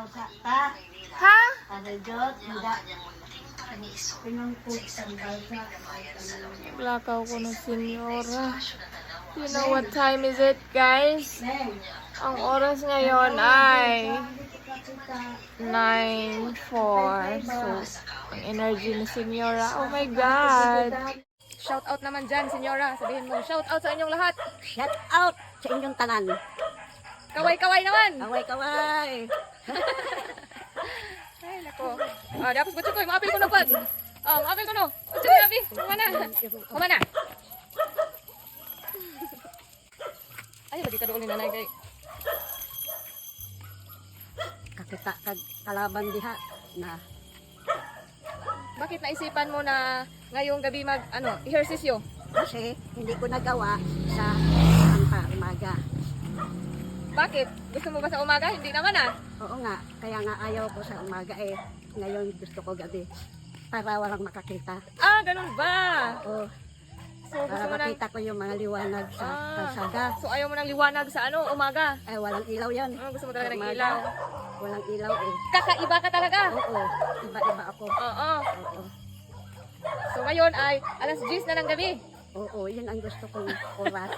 Ha? Lakaw ko ng senyora. You know what time is it, guys? Ang oras ngayon ay 9:04. So, ang energy ni senyora. Oh my God! Shout out naman dyan, senyora. Sabihin mo, shout out sa inyong lahat. Shout out sa inyong tanan. Kaway-kaway naman. Kaway-kaway. Ay, nako. Dapat gusto ko. Maapil ko na pag. Maapil ko no. Gusto ko nabi. Kumana. Kumana. Ay, lagi ka doon ni nanay kay. Kakita kag kalaban diha na Bakit naisipan mo na ngayong gabi ehersisyo? kasi hindi ko nagawa sa umaga. Bakit? Gusto mo ba sa umaga? Hindi naman Oo nga, kaya nga ayaw ko sa umaga ngayon gusto ko gabi para walang makakita. Ganun ba? Oo, So, gusto para mo nang... makita ko yung mga liwanag sa kalsada. So, ayaw mo ng liwanag sa umaga? Walang ilaw yan. Gusto mo talaga ng Umaga, ilaw? Walang ilaw Kakaiba ka talaga? Oo, iba-iba ako. Oo. Oo. So, ngayon ay alas 10 na ng gabi. Oo, yun ang gusto kong oras.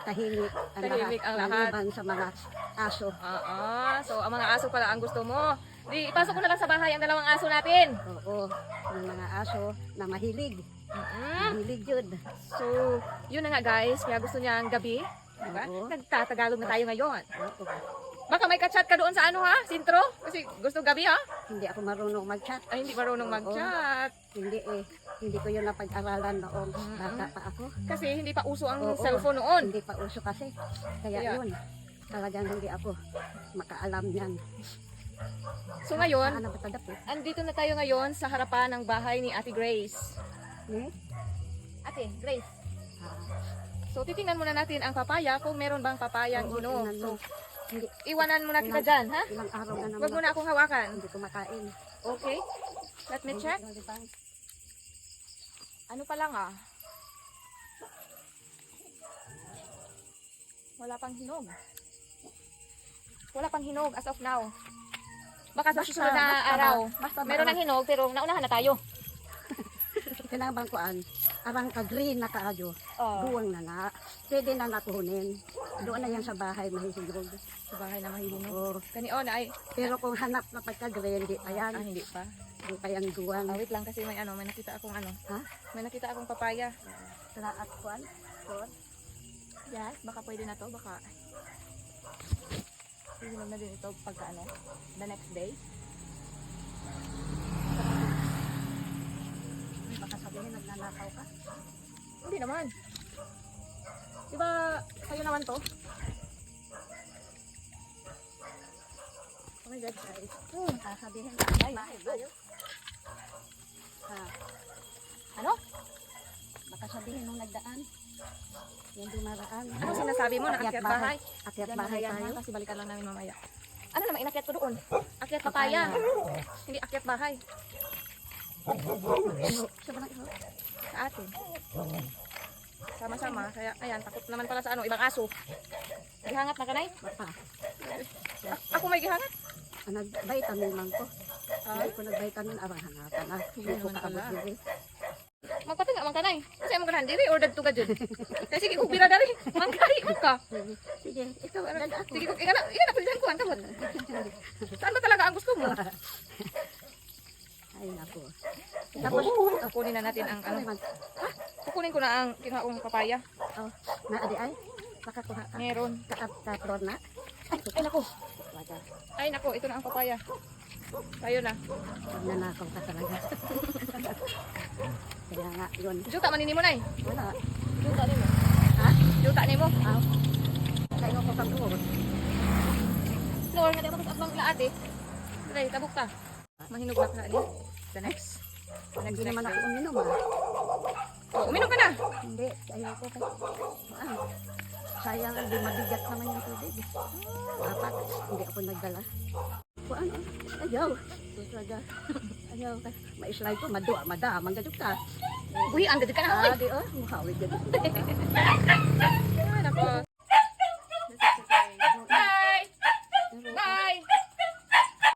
Tahimik ang Tahimik ang lahat. maliban sa mga aso. So, ang mga aso pala ang gusto mo. Di, ipasok ko na lang sa bahay ang dalawang aso natin. Oo, yung mga aso na mahilig. Mm-mm. Mahilig yun. So, yun na nga guys. Kaya gusto niya ang gabi. Diba? Oo. Nagtatagalog na tayo ngayon. Oo. Baka may ka-chat ka doon sa sintro? Kasi gusto gabi Hindi ako marunong mag-chat. Ay, hindi marunong mag-chat. Hindi Hindi ko yun napag-aralan noong bata pa ako. Kasi hindi pa uso ang Oo. cellphone noon. Hindi pa uso kasi. Kaya Kaya- yun, talagang hindi ako makaalam yan. So ngayon, Ano ba tadap andito na tayo ngayon sa harapan ng bahay ni Ate Grace. Ate, Grace. So titingnan muna natin ang papaya kung meron bang papayang hinog. So, iwanan muna kita dyan, ha? Ilang araw na naman Huwag mo na akong hawakan. hindi ko makain. Okay? Let me check. Ano pa lang Wala pang hinog. Wala pang hinog as of now. Baka sa susunod na araw. Meron ng hinog pero naunahan na tayo. Kinabang kuan, arang ka-green na kaayo. Oh, Duwang na. Pwede na natuhunin. Doon na yan sa bahay mahihigrog. sa bahay na mahihinog. Oo. Kanion ay Pero kung hanap na pagka-green, di pa yan. hindi pa. Di pa yan duwang. Wait lang kasi may nakita akong Ha? May nakita akong papaya. Sa at kuan. Kuan. Yes, baka pwede na to, baka hihinog na din ito pagka the next day. Baka sabihin nagnanakaw ka. Hindi naman. Diba, kayo naman to? Oh my God, guys. Sasabihin na ay, tayo. Ano? Baka sabihin nung nagdaan. Yung dumaraan. Ano sinasabi mo na akyat bahay? Akyat Diyan bahay mamaya, tayo. ha? Kasi balikan lang namin mamaya. Ano naman inakyat ko doon? Akyat papaya. Hindi akyat bahay. Sa ba na ito? Sa atin. Sama-sama. Kaya, ayan, takot naman pala sa ibang aso. Gihangat na kanay? Bapa. Ako may gihangat? Nag-vitamin lang ko. Hindi ko nag-vitamin. Arang hangatan na. Hindi ko naman kaabot pala. diri. Magpatinga man kanay. Kasi mo ganahan diri or dadto ka dyan. Kasi sige kung bira dari. Mangkari mo ka. Sige, ikaw, dala ako. Sige kung ingana ko dyan ko ang kamot. Saan ba talaga ang gusto mo? Ay, naku. Tapos, kukunin na natin ang Ano man? kukunin ko na ang kinuha kong papaya. Oh, naadi ay. Makakuha ka. Meron. Kaaptatron na. Ay nako. Wala. Ay nako, ito na ang papaya. Tayo na. Magnanakaw ka talaga. Kaya nga, yun. Juta manini mo nay. Wala. Juta nimo. Ha? Juta nimo. Kaya ko kang buhod. Lord, nga di ako abang laat eh. Dai, tabok ta. Mahinog na ka ni. The next. Hindi naman ako day. uminom Uminom ka na. Hindi, ayaw ko kay. Sayang, hindi mabigat naman yung tubig. Dapat, hindi ako nagdala. Kuan, ayaw. Talaga. Ayaw. Ma-slide ko, madamang gadyo ka. Buhi ang gadi ka na. Di, muhawid gadyo. Ay nako.